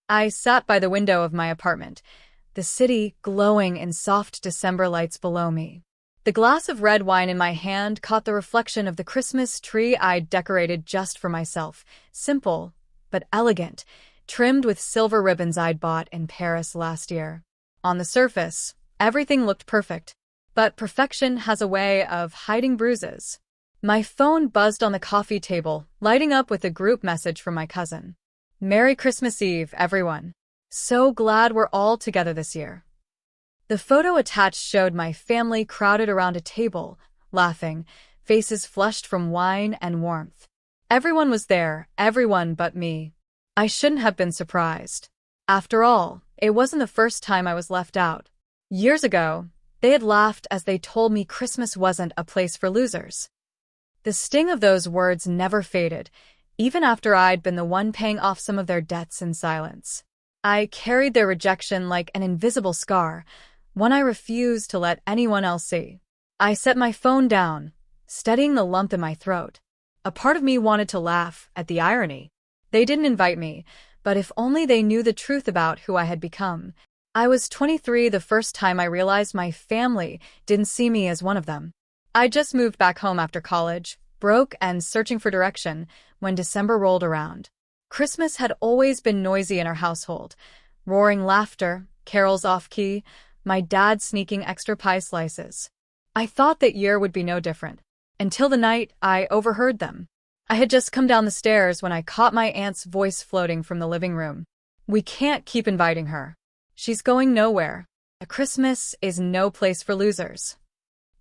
I sat by the window of my apartment, the city glowing in soft December lights below me. The glass of red wine in my hand caught the reflection of the Christmas tree I'd decorated just for myself, simple but elegant, trimmed with silver ribbons I'd bought in Paris last year. On the surface, everything looked perfect, but perfection has a way of hiding bruises. My phone buzzed on the coffee table, lighting up with a group message from my cousin. "Merry Christmas Eve, everyone. So glad we're all together this year." The photo attached showed my family crowded around a table, laughing, faces flushed from wine and warmth. Everyone was there, everyone but me. I shouldn't have been surprised. After all, it wasn't the first time I was left out. Years ago, they had laughed as they told me Christmas wasn't a place for losers. The sting of those words never faded, even after I'd been the one paying off some of their debts in silence. I carried their rejection like an invisible scar, one I refused to let anyone else see. I set my phone down, steadying the lump in my throat. A part of me wanted to laugh at the irony. They didn't invite me, but if only they knew the truth about who I had become. I was 23 the first time I realized my family didn't see me as one of them. I just moved back home after college, broke and searching for direction, when December rolled around. Christmas had always been noisy in our household. Roaring laughter, carols off-key, my dad sneaking extra pie slices. I thought that year would be no different, until the night I overheard them. I had just come down the stairs when I caught my aunt's voice floating from the living room. "We can't keep inviting her. She's going nowhere. A Christmas is no place for losers."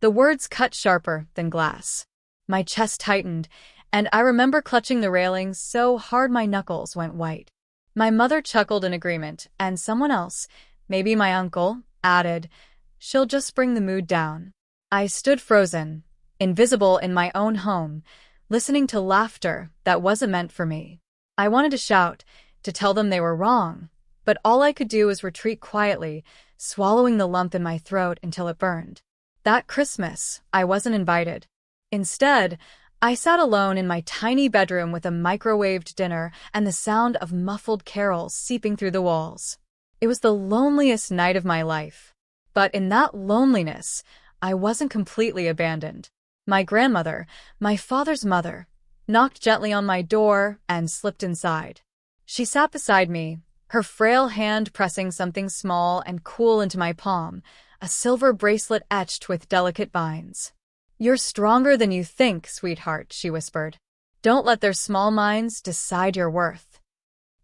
The words cut sharper than glass. My chest tightened, and I remember clutching the railings so hard my knuckles went white. My mother chuckled in agreement, and someone else, maybe my uncle, added, "She'll just bring the mood down." I stood frozen, invisible in my own home, listening to laughter that wasn't meant for me. I wanted to shout, to tell them they were wrong, but all I could do was retreat quietly, swallowing the lump in my throat until it burned. That Christmas, I wasn't invited. Instead, I sat alone in my tiny bedroom with a microwaved dinner and the sound of muffled carols seeping through the walls. It was the loneliest night of my life. But in that loneliness, I wasn't completely abandoned. My grandmother, my father's mother, knocked gently on my door and slipped inside. She sat beside me, her frail hand pressing something small and cool into my palm, a silver bracelet etched with delicate vines. "You're stronger than you think, sweetheart," she whispered. "Don't let their small minds decide your worth."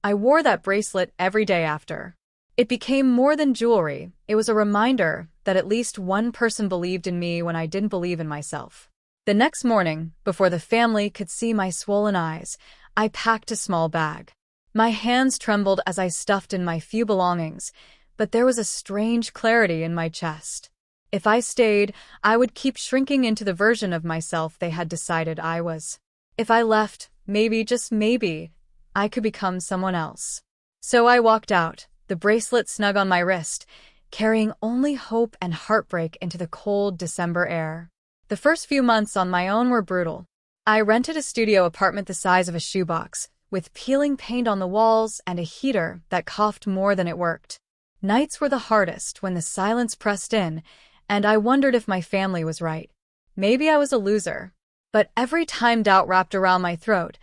I wore that bracelet every day after. It became more than jewelry. It was a reminder that at least one person believed in me when I didn't believe in myself. The next morning, before the family could see my swollen eyes, I packed a small bag. My hands trembled as I stuffed in my few belongings, but there was a strange clarity in my chest. If I stayed, I would keep shrinking into the version of myself they had decided I was. If I left, maybe, just maybe, I could become someone else. So I walked out, the bracelet snug on my wrist, carrying only hope and heartbreak into the cold December air. The first few months on my own were brutal. I rented a studio apartment the size of a shoebox, with peeling paint on the walls and a heater that coughed more than it worked. Nights were the hardest when the silence pressed in, and I wondered if my family was right. Maybe I was a loser. But every time doubt wrapped around my throat,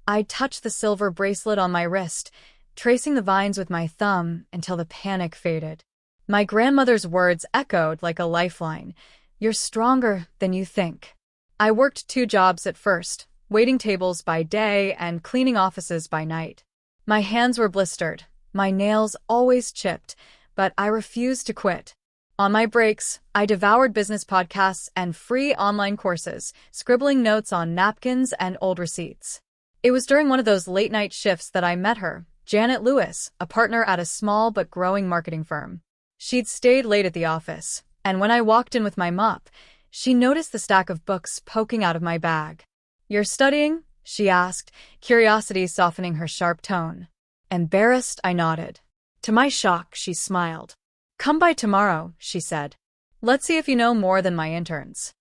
I'd touch the silver bracelet on my wrist, tracing the vines with my thumb until the panic faded. My grandmother's words echoed like a lifeline. "You're stronger than you think." I worked 2 jobs at first, waiting tables by day and cleaning offices by night. My hands were blistered, my nails always chipped, but I refused to quit. On my breaks, I devoured business podcasts and free online courses, scribbling notes on napkins and old receipts. It was during one of those late-night shifts that I met her, Janet Lewis, a partner at a small but growing marketing firm. She'd stayed late at the office, and when I walked in with my mop, she noticed the stack of books poking out of my bag. "You're studying?" she asked, curiosity softening her sharp tone. Embarrassed, I nodded. To my shock, she smiled. "Come by tomorrow," she said. "Let's see if you know more than my interns."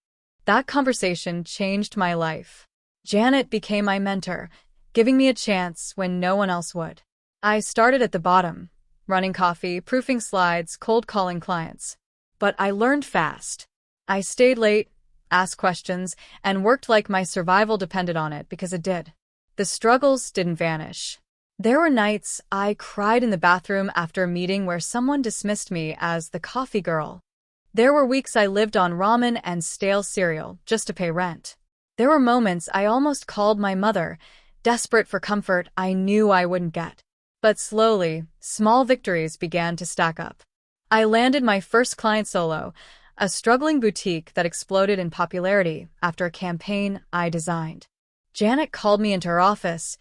That conversation changed my life. Janet became my mentor, giving me a chance when no one else would. I started at the bottom, running coffee, proofing slides, cold calling clients. But I learned fast. I stayed late, asked questions, and worked like my survival depended on it because it did. The struggles didn't vanish. There were nights I cried in the bathroom after a meeting where someone dismissed me as the coffee girl. There were weeks I lived on ramen and stale cereal just to pay rent. There were moments I almost called my mother, desperate for comfort I knew I wouldn't get. But slowly, small victories began to stack up. I landed my first client solo, a struggling boutique that exploded in popularity after a campaign I designed. Janet called me into her office,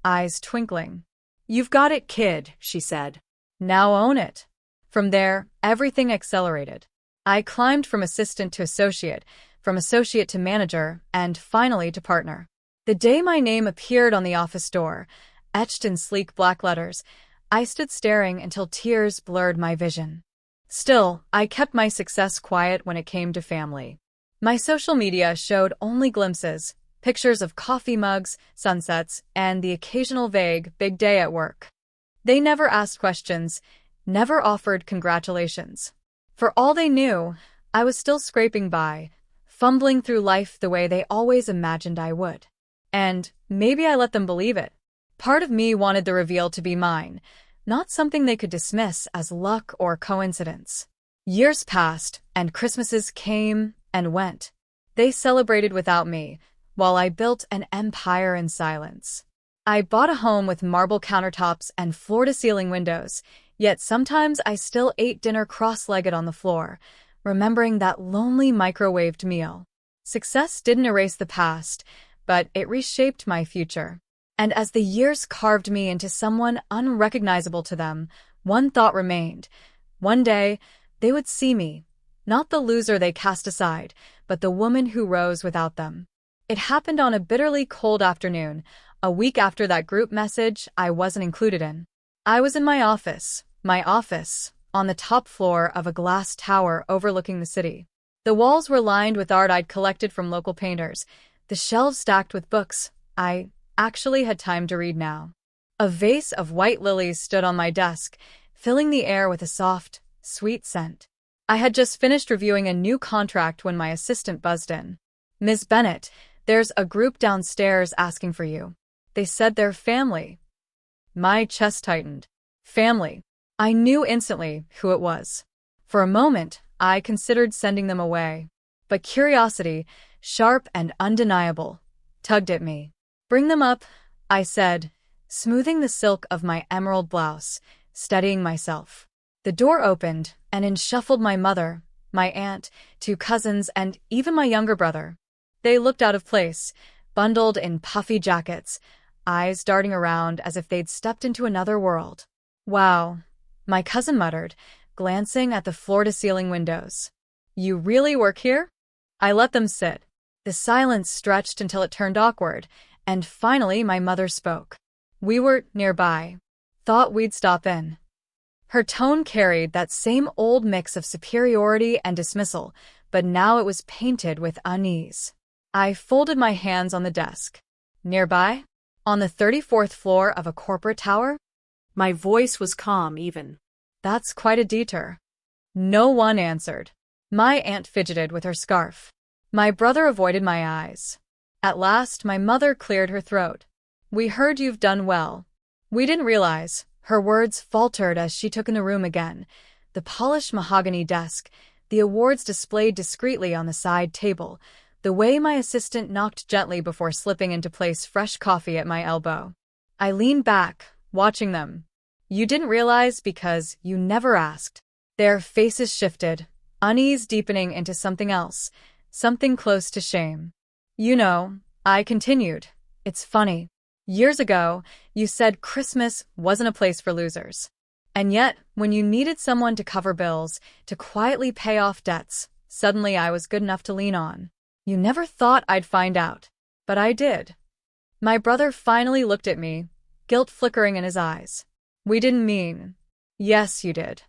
eyes twinkling. "You've got it, kid," she said. "Now own it." From there, everything accelerated. I climbed from assistant to associate, from associate to manager, and finally to partner. The day my name appeared on the office door, etched in sleek black letters, I stood staring until tears blurred my vision. Still, I kept my success quiet when it came to family. My social media showed only glimpses, pictures of coffee mugs, sunsets, and the occasional vague big day at work. They never asked questions, never offered congratulations. For all they knew, I was still scraping by, fumbling through life the way they always imagined I would. And maybe I let them believe it. Part of me wanted the reveal to be mine, not something they could dismiss as luck or coincidence. Years passed, and Christmases came and went. They celebrated without me, while I built an empire in silence. I bought a home with marble countertops and floor-to-ceiling windows, yet sometimes I still ate dinner cross-legged on the floor, remembering that lonely microwaved meal. Success didn't erase the past, but it reshaped my future. And as the years carved me into someone unrecognizable to them, one thought remained. One day, they would see me, not the loser they cast aside, but the woman who rose without them. It happened on a bitterly cold afternoon, a week after that group message I wasn't included in. I was in my office, on the top floor of a glass tower overlooking the city. The walls were lined with art I'd collected from local painters, the shelves stacked with books I actually had time to read now. A vase of white lilies stood on my desk, filling the air with a soft, sweet scent. I had just finished reviewing a new contract when my assistant buzzed in. "Ms. Bennett, there's a group downstairs asking for you. They said they're family." My chest tightened. Family. I knew instantly who it was. For a moment, I considered sending them away. But curiosity, sharp and undeniable, tugged at me. "Bring them up," I said, smoothing the silk of my emerald blouse, steadying myself. The door opened, and in shuffled my mother, my aunt, 2 cousins, and even my younger brother. They looked out of place, bundled in puffy jackets, eyes darting around as if they'd stepped into another world. "Wow," my cousin muttered, glancing at the floor-to-ceiling windows. "You really work here?" I let them sit. The silence stretched until it turned awkward, and finally my mother spoke. "We were nearby. Thought we'd stop in." Her tone carried that same old mix of superiority and dismissal, but now it was painted with unease. I folded my hands on the desk. "Nearby? On the 34th floor of a corporate tower?" My voice was calm even. "That's quite a detour." No one answered. My aunt fidgeted with her scarf. My brother avoided my eyes. At last, my mother cleared her throat. "We heard you've done well." "We didn't realize." Her words faltered as she took in the room again. The polished mahogany desk, the awards displayed discreetly on the side table, the way my assistant knocked gently before slipping into place fresh coffee at my elbow. I leaned back, watching them. "You didn't realize because you never asked." Their faces shifted, unease deepening into something else, something close to shame. "You know," I continued, "it's funny. Years ago, you said Christmas wasn't a place for losers. And yet, when you needed someone to cover bills, to quietly pay off debts, suddenly I was good enough to lean on. You never thought I'd find out. But I did." My brother finally looked at me, guilt flickering in his eyes. "We didn't mean." "Yes, you did."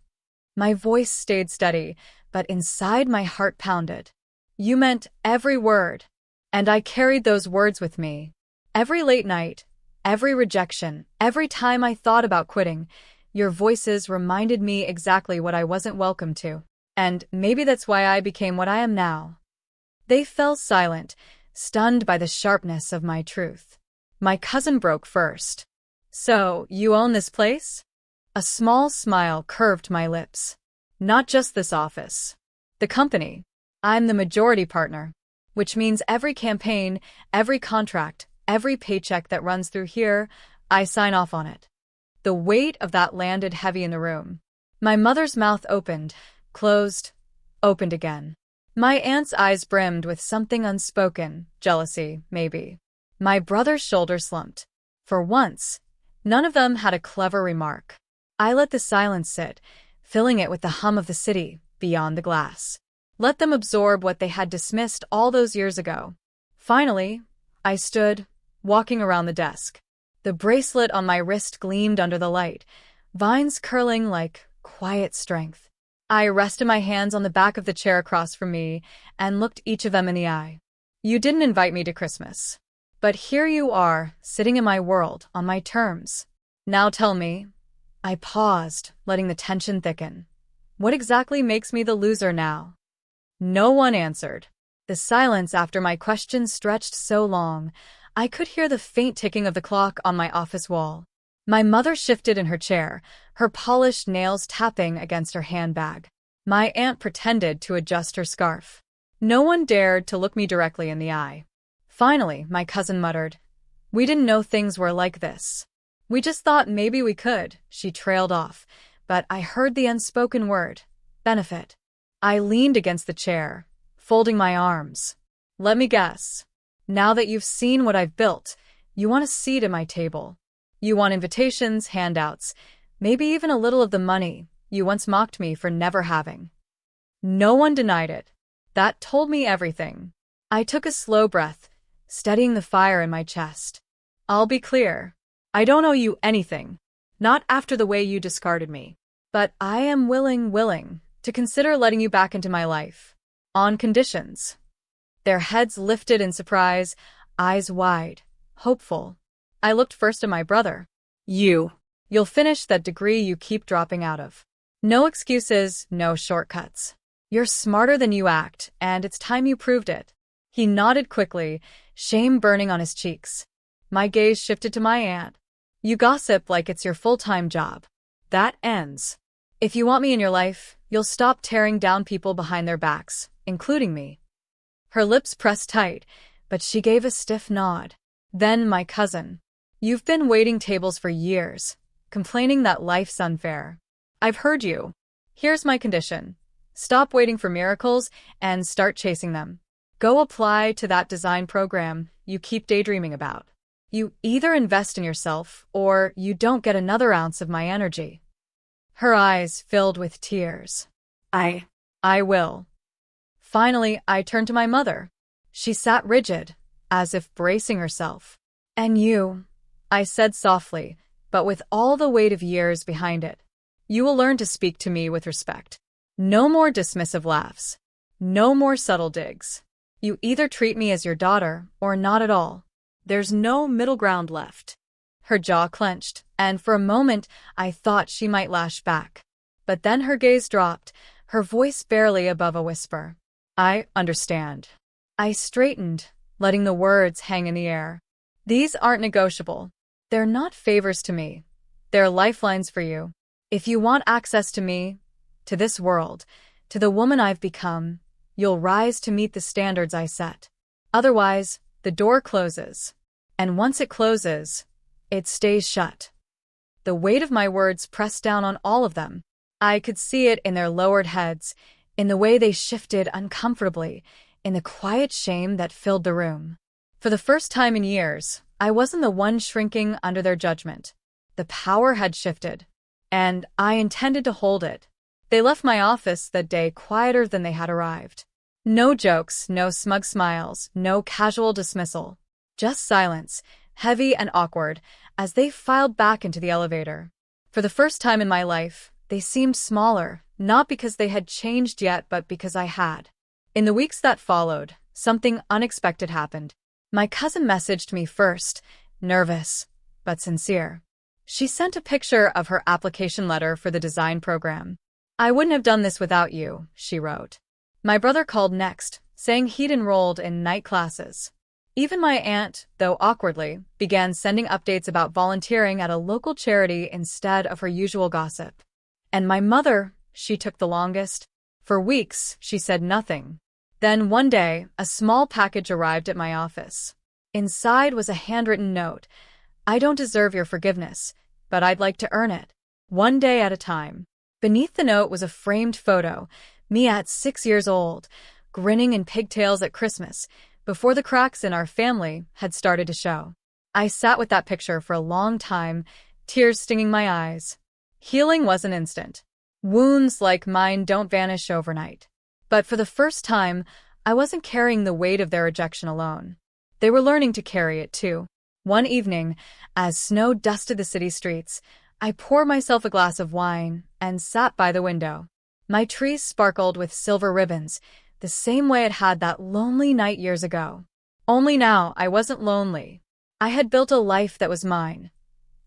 My voice stayed steady, but inside my heart pounded. "You meant every word." And I carried those words with me. Every late night, Every rejection, every time I thought about quitting, your voices reminded me exactly what I wasn't welcome to. And maybe that's why I became what I am now. They fell silent, stunned by the sharpness of my truth. My cousin broke first. So, you own this place? A small smile curved my lips. Not just this office. The company. I'm the majority partner, which means every campaign, every contract, every paycheck that runs through here, I sign off on it. The weight of that landed heavy in the room. My mother's mouth opened, closed, opened again. My aunt's eyes brimmed with something unspoken, jealousy, maybe. My brother's shoulders slumped. For once, none of them had a clever remark. I let the silence sit, filling it with the hum of the city beyond the glass. Let them absorb what they had dismissed all those years ago. Finally, I stood, walking around the desk. The bracelet on my wrist gleamed under the light, vines curling like quiet strength. I rested my hands on the back of the chair across from me and looked each of them in the eye. You didn't invite me to Christmas. But here you are, sitting in my world, on my terms. Now tell me. I paused, letting the tension thicken. What exactly makes me the loser now? No one answered. The silence after my question stretched so long, I could hear the faint ticking of the clock on my office wall. My mother shifted in her chair, her polished nails tapping against her handbag. My aunt pretended to adjust her scarf. No one dared to look me directly in the eye. Finally, my cousin muttered, "We didn't know things were like this. We just thought maybe we could," she trailed off, but I heard the unspoken word, benefit. I leaned against the chair, folding my arms. Let me guess. Now that you've seen what I've built, you want a seat at my table. You want invitations, handouts, maybe even a little of the money you once mocked me for never having. No one denied it. That told me everything. I took a slow breath, steadying the fire in my chest. I'll be clear. I don't owe you anything. Not after the way you discarded me. But I am willing to consider letting you back into my life. On conditions. Their heads lifted in surprise, eyes wide, hopeful. I looked first at my brother. You'll finish that degree you keep dropping out of. No excuses, no shortcuts. You're smarter than you act, and it's time you proved it. He nodded quickly, shame burning on his cheeks. My gaze shifted to my aunt. You gossip like it's your full-time job. That ends. If you want me in your life, you'll stop tearing down people behind their backs, including me. Her lips pressed tight, but she gave a stiff nod. Then my cousin. You've been waiting tables for years, complaining that life's unfair. I've heard you. Here's my condition. Stop waiting for miracles and start chasing them. Go apply to that design program you keep daydreaming about. You either invest in yourself or you don't get another ounce of my energy. Her eyes filled with tears. I will. Finally, I turned to my mother. She sat rigid, as if bracing herself. And you, I said softly, but with all the weight of years behind it. You will learn to speak to me with respect. No more dismissive laughs. No more subtle digs. You either treat me as your daughter or not at all. There's no middle ground left. Her jaw clenched, and for a moment I thought she might lash back. But then her gaze dropped, her voice barely above a whisper. I understand. I straightened, letting the words hang in the air. These aren't negotiable. They're not favors to me. They're lifelines for you. If you want access to me, to this world, to the woman I've become, you'll rise to meet the standards I set. Otherwise, the door closes. And once it closes, it stays shut. The weight of my words pressed down on all of them. I could see it in their lowered heads, in the way they shifted uncomfortably, in the quiet shame that filled the room. For the first time in years, I wasn't the one shrinking under their judgment. The power had shifted, and I intended to hold it. They left my office that day quieter than they had arrived. No jokes, no smug smiles, no casual dismissal. Just silence, heavy and awkward, as they filed back into the elevator. For the first time in my life, they seemed smaller, not because they had changed yet, but because I had. In the weeks that followed, something unexpected happened. My cousin messaged me first, nervous. but sincere. She sent a picture of her application letter for the design program. "I wouldn't have done this without you," she wrote. My brother called next, saying he'd enrolled in night classes. Even my aunt, though awkwardly, began sending updates about volunteering at a local charity instead of her usual gossip. And my mother, she took the longest. For weeks, she said nothing. Then one day, a small package arrived at my office. Inside was a handwritten note. "I don't deserve your forgiveness, but I'd like to earn it. One day at a time." Beneath the note was a framed photo, me at 6 years old, grinning in pigtails at Christmas, before the cracks in our family had started to show. I sat with that picture for a long time, tears stinging my eyes. Healing wasn't instant. Wounds like mine don't vanish overnight. But for the first time, I wasn't carrying the weight of their rejection alone. They were learning to carry it too. One evening, as snow dusted the city streets, I poured myself a glass of wine and sat by the window. My tree sparkled with silver ribbons, the same way it had that lonely night years ago. Only now I wasn't lonely. I had built a life that was mine.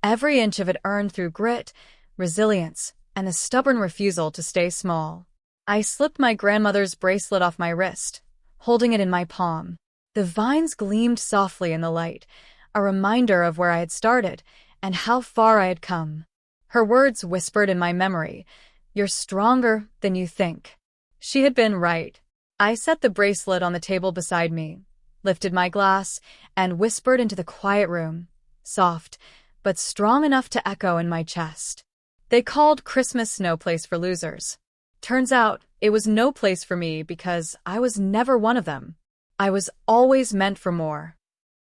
Every inch of it earned through grit, resilience, and a stubborn refusal to stay small. I slipped my grandmother's bracelet off my wrist, holding it in my palm. The vines gleamed softly in the light, a reminder of where I had started and how far I had come. Her words whispered in my memory, "You're stronger than you think." She had been right. I set the bracelet on the table beside me, lifted my glass, and whispered into the quiet room, soft, but strong enough to echo in my chest. They called Christmas no place for losers. Turns out, it was no place for me because I was never one of them. I was always meant for more.